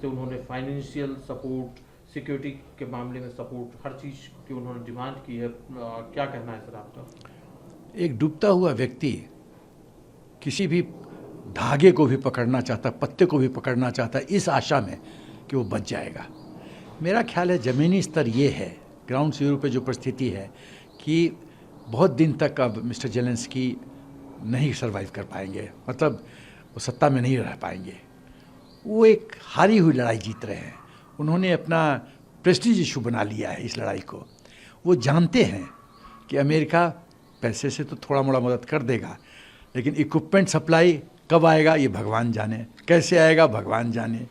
से उन्होंने financial support, security के मामले में सपोर्ट, हर चीज़ की उन्होंने डिमांड की है। क्या कहना है सर आपका? एक डूबता हुआ व्यक्ति किसी भी धागे को भी पकड़ना चाहता, पत्ते को भी पकड़ना चाहता, इस आशा में कि वो बच जाएगा। मेरा ख्याल है ज़मीनी स्तर ये है, ग्राउंड जीरो पे जो परिस्थिति है कि बहुत दिन तक अब मिस्टर जेलेंस्की नहीं सर्वाइव कर पाएंगे, मतलब वो सत्ता में नहीं रह पाएंगे। वो एक हारी हुई लड़ाई जीत रहे हैं। उन्होंने अपना प्रेस्टीज इशू बना लिया है इस लड़ाई को। वो जानते हैं कि अमेरिका पैसे से तो थोड़ा मोड़ा मदद कर देगा, लेकिन इक्विपमेंट सप्लाई कब आएगा ये भगवान जाने, कैसे आएगा भगवान जाने।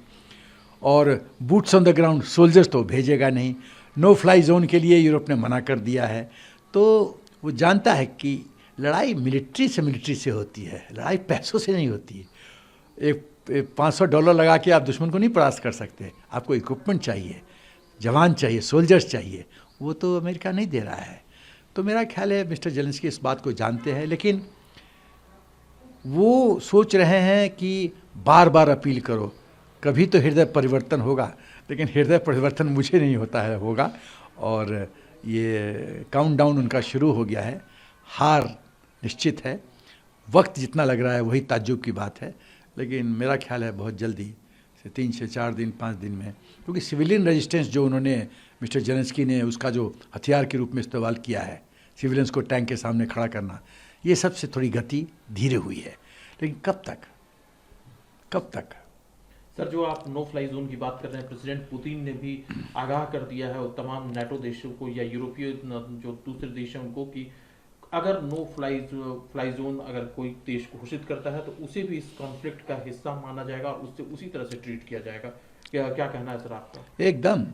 और boots on the ground soldiers तो भेजेगा नहीं। नो फ्लाई जोन के लिए यूरोप ने मना कर दिया है। तो वो जानता है कि लड़ाई मिलिट्री से होती है, लड़ाई पैसों से नहीं होती है। एक $500 लगा के आप दुश्मन को नहीं परास्त कर सकते। आपको इक्विपमेंट चाहिए, जवान चाहिए, सोल्जर्स चाहिए, वो तो अमेरिका नहीं दे रहा है। तो मेरा ख्याल है मिस्टर जेलेंस्की इस बात को जानते हैं, लेकिन वो सोच रहे हैं कि बार बार अपील करो, कभी तो हृदय परिवर्तन होगा। लेकिन हृदय परिवर्तन मुझे नहीं होता है होगा, और ये काउंटडाउन उनका शुरू हो गया है। हार निश्चित है। वक्त जितना लग रहा है वही ताज्जुब की बात है, लेकिन मेरा ख्याल है बहुत जल्दी से 3 से 4 दिन 5 दिन में, क्योंकि सिविलियन रेजिस्टेंस जो उन्होंने मिस्टर जेलेंस्की ने उसका जो हथियार के रूप में इस्तेमाल किया है, सिविलियंस को टैंक के सामने खड़ा करना, ये सबसे थोड़ी गति धीरे हुई है। लेकिन कब तक, कब तक? सर, जो आप नो फ्लाई जोन की बात कर रहे हैं, प्रेसिडेंट पुतिन ने भी आगाह कर दिया है तमाम नाटो देशों को या यूरोपीय जो दूसरे देश हैं उनको कि अगर नो फ्लाई जोन अगर कोई देश घोषित करता है तो उसे भी इस कॉन्फ्लिक्ट का हिस्सा माना जाएगा और उससे उसी तरह से ट्रीट किया जाएगा। क्या कहना है सर आपका? एकदम।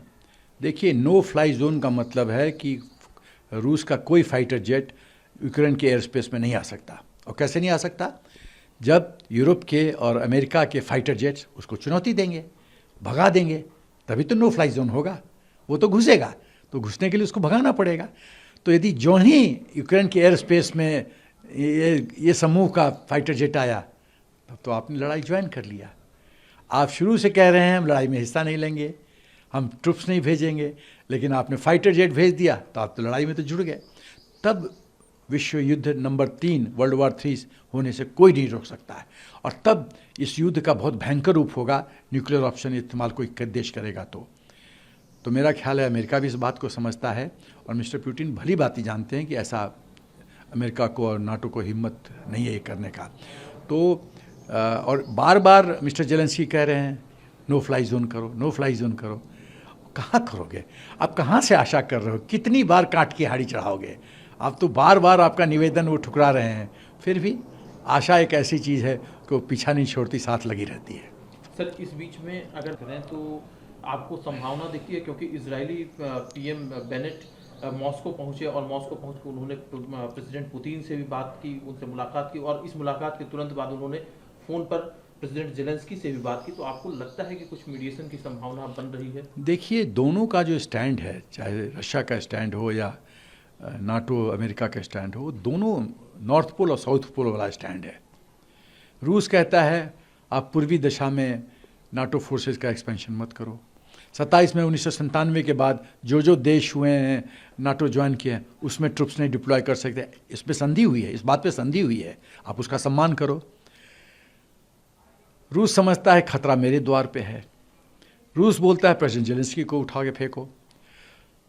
देखिए, नो फ्लाई जोन का मतलब है कि रूस का कोई फाइटर जेट यूक्रेन के एयर स्पेस में नहीं आ सकता। और कैसे नहीं आ सकता? जब यूरोप के और अमेरिका के फाइटर जेट्स उसको चुनौती देंगे, भगा देंगे, तभी तो नो फ्लाई जोन होगा। वो तो घुसेगा, तो घुसने के लिए उसको भगाना पड़ेगा। तो यदि जो ही यूक्रेन के एयर स्पेस में ये समूह का फाइटर जेट आया, तब तो आपने लड़ाई ज्वाइन कर लिया। आप शुरू से कह रहे हैं हम लड़ाई में हिस्सा नहीं लेंगे, हम ट्रुप्स नहीं भेजेंगे, लेकिन आपने फाइटर जेट भेज दिया तो आप तो लड़ाई में तो जुड़ गए। तब विश्व युद्ध नंबर 3, वर्ल्ड वॉर 3 होने से कोई नहीं रोक सकता है। और तब इस युद्ध का बहुत भयंकर रूप होगा, न्यूक्लियर ऑप्शन इस्तेमाल कोई देश करेगा तो मेरा ख्याल है अमेरिका भी इस बात को समझता है, और मिस्टर पुतिन भली बात ही जानते हैं कि ऐसा अमेरिका को और नाटो को हिम्मत नहीं है ये करने का। तो और बार बार मिस्टर जेलेंस्की कह रहे हैं नो फ्लाई जोन करो, नो फ्लाई जोन करो। कहाँ करोगे? आप कहाँ से आशा कर रहे हो? कितनी बार काट की हाड़ी चढ़ाओगे? आप तो बार बार आपका निवेदन वो ठुकरा रहे हैं। फिर भी आशा एक ऐसी चीज़ है कि वो पीछा नहीं छोड़ती, साथ लगी रहती है। सर, इस बीच में अगर करें तो आपको संभावना दिखती है, क्योंकि इजरायली पीएम बेनेट मॉस्को पहुंचे और मॉस्को पहुंच कर उन्होंने प्रेसिडेंट पुतिन से भी बात की, उनसे मुलाकात की, और इस मुलाकात के तुरंत बाद उन्होंने फ़ोन पर प्रेसिडेंट जेलेंस्की से भी बात की। तो आपको लगता है कि कुछ मीडिएशन की संभावना बन रही है? देखिए, दोनों का जो स्टैंड है, चाहे रशिया का स्टैंड हो या नाटो अमेरिका का स्टैंड हो, दोनों नॉर्थ पोल और साउथ पोल वाला स्टैंड है। रूस कहता है आप पूर्वी दिशा में नाटो फोर्सेस का एक्सपेंशन मत करो। 27 में 1997 के बाद जो देश हुए हैं नाटो ज्वाइन किए हैं, उसमें ट्रुप्स नहीं डिप्लॉय कर सकते। इस पे संधि हुई है, इस बात पे संधि हुई है, आप उसका सम्मान करो। रूस समझता है खतरा मेरे द्वार पे है। रूस बोलता है प्रेसिडेंट जेलेंस्की को उठा के फेंको।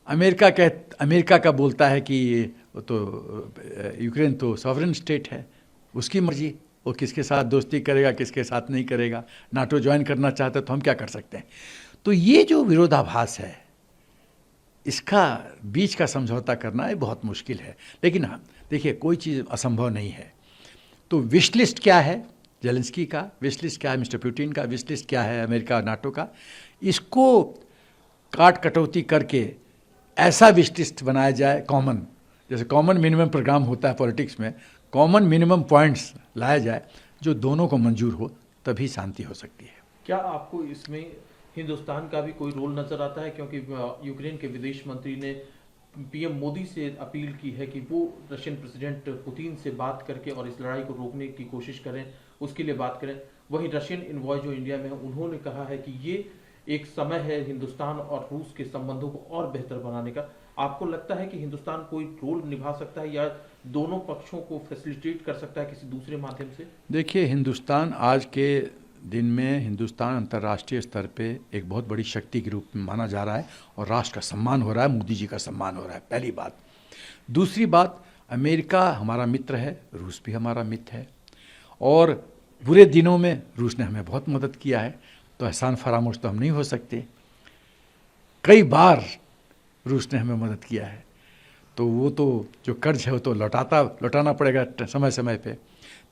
अमेरिका का बोलता है कि तो यूक्रेन तो सॉवरेन स्टेट है, उसकी मर्जी, वो किसके साथ दोस्ती करेगा, किसके साथ नहीं करेगा। नाटो ज्वाइन करना चाहता है तो हम क्या कर सकते हैं? तो ये जो विरोधाभास है, इसका बीच का समझौता करना ये बहुत मुश्किल है। लेकिन हाँ, देखिए, कोई चीज़ असंभव नहीं है। तो विश लिस्ट क्या है जेलेंस्की का, विश लिस्ट क्या है मिस्टर पुतिन का, विश लिस्ट क्या है अमेरिका और नाटो का, इसको काट कटौती करके ऐसा विश लिस्ट बनाया जाए कॉमन, जैसे कॉमन मिनिमम प्रोग्राम होता है पॉलिटिक्स में, कॉमन मिनिमम पॉइंट्स लाया जाए जो दोनों को मंजूर हो, तभी शांति हो सकती है। क्या आपको इसमें हिंदुस्तान का भी कोई रोल नजर आता है? क्योंकि यूक्रेन के विदेश मंत्री ने पीएम मोदी से अपील की है कि वो रशियन प्रेसिडेंट पुतिन से बात करके और इस लड़ाई को रोकने की कोशिश करें, उसके लिए बात करें। वहीं रशियन इन्वॉय जो इंडिया में है, उन्होंने कहा है कि ये एक समय है हिंदुस्तान और रूस के संबंधों को और बेहतर बनाने का। आपको लगता है कि हिंदुस्तान कोई रोल निभा सकता है या दोनों पक्षों को फैसिलिटेट कर सकता है किसी दूसरे माध्यम से? देखिए, हिंदुस्तान आज के दिन में हिंदुस्तान अंतर्राष्ट्रीय स्तर पे एक बहुत बड़ी शक्ति के रूप में माना जा रहा है और राष्ट्र का सम्मान हो रहा है, मोदी जी का सम्मान हो रहा है, पहली बात। दूसरी बात, अमेरिका हमारा मित्र है, रूस भी हमारा मित्र है और बुरे दिनों में रूस ने हमें बहुत मदद किया है, तो एहसान फरामोश तो हम नहीं हो सकते। कई बार रूस ने हमें मदद किया है, तो वो तो जो कर्ज है वो तो लौटाना पड़ेगा समय समय पे।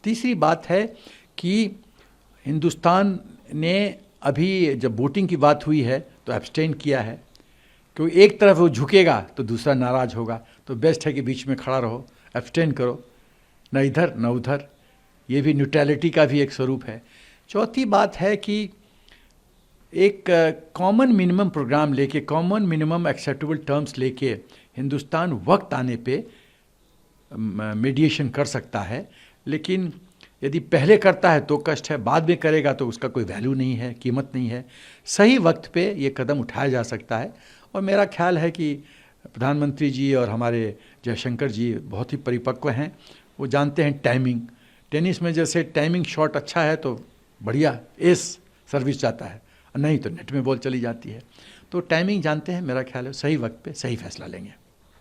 तीसरी बात है कि हिंदुस्तान ने अभी जब वोटिंग की बात हुई है तो एब्सटेन किया है, क्योंकि एक तरफ वो झुकेगा तो दूसरा नाराज़ होगा, तो बेस्ट है कि बीच में खड़ा रहो, एब्सटेन करो, न इधर न उधर। ये भी न्यूट्रलिटी का भी एक स्वरूप है। चौथी बात है कि एक कॉमन मिनिमम प्रोग्राम लेके, कॉमन मिनिमम एक्सेप्टेबल टर्म्स लेके हिंदुस्तान वक्त आने पे मीडिएशन कर सकता है, लेकिन यदि पहले करता है तो कष्ट है, बाद में करेगा तो उसका कोई वैल्यू नहीं है, कीमत नहीं है। सही वक्त पे ये कदम उठाया जा सकता है और मेरा ख्याल है कि प्रधानमंत्री जी और हमारे जयशंकर जी बहुत ही परिपक्व हैं, वो जानते हैं टाइमिंग। टेनिस में जैसे टाइमिंग शॉट अच्छा है तो बढ़िया एस सर्विस जाता है, नहीं तो नेट में बॉल चली जाती है, तो टाइमिंग जानते हैं। मेरा ख्याल है सही वक्त पे सही फैसला लेंगे।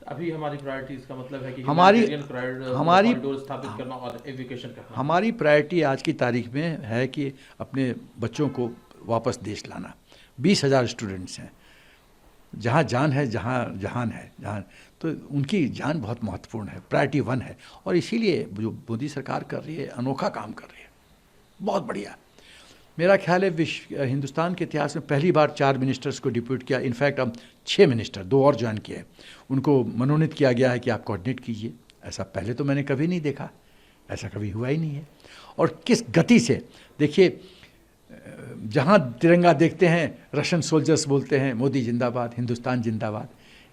अभी हमारी प्रायोरिटीज का मतलब है कि हमारी कॉरिडोर स्थापित करना और एजुकेशन करना। हमारी प्रायोरिटी आज की तारीख में है कि अपने बच्चों को वापस देश लाना। 20,000 स्टूडेंट्स हैं, जहाँ जान है, जहाँ जहान है, जहाँ तो उनकी जान बहुत महत्वपूर्ण है, प्रायोरिटी 1 है। और इसीलिए जो मोदी सरकार कर रही है, अनोखा काम कर रही है, बहुत बढ़िया। मेरा ख्याल है हिंदुस्तान के इतिहास में पहली बार 4 मिनिस्टर्स को डिप्यूट किया, इनफैक्ट अब 6 मिनिस्टर, 2 और ज्वाइन किए, उनको मनोनीत किया गया है कि आप कोऑर्डिनेट कीजिए। ऐसा पहले तो मैंने कभी नहीं देखा, ऐसा कभी हुआ ही नहीं है। और किस गति से, देखिए, जहाँ तिरंगा देखते हैं रशियन सोल्जर्स बोलते हैं मोदी जिंदाबाद, हिंदुस्तान जिंदाबाद।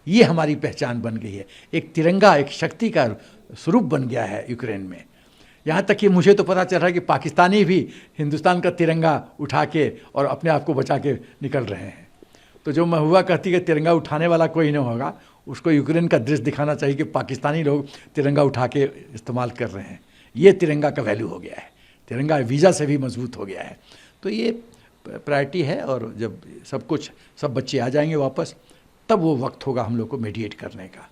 ये हमारी पहचान बन गई है। एक तिरंगा एक शक्ति का स्वरूप बन गया है यूक्रेन में। यहाँ तक कि मुझे तो पता चल रहा है कि पाकिस्तानी भी हिंदुस्तान का तिरंगा उठा के और अपने आप को बचा के निकल रहे हैं। तो जो महुआ कहती है तिरंगा उठाने वाला कोई नहीं होगा, उसको यूक्रेन का दृश्य दिखाना चाहिए कि पाकिस्तानी लोग तिरंगा उठा के इस्तेमाल कर रहे हैं। ये तिरंगा का वैल्यू हो गया है, तिरंगा वीज़ा से भी मजबूत हो गया है। तो ये प्रायोरिटी है और जब सब बच्चे आ जाएंगे वापस, तब वो वक्त होगा हम लोग को मेडिएट करने का।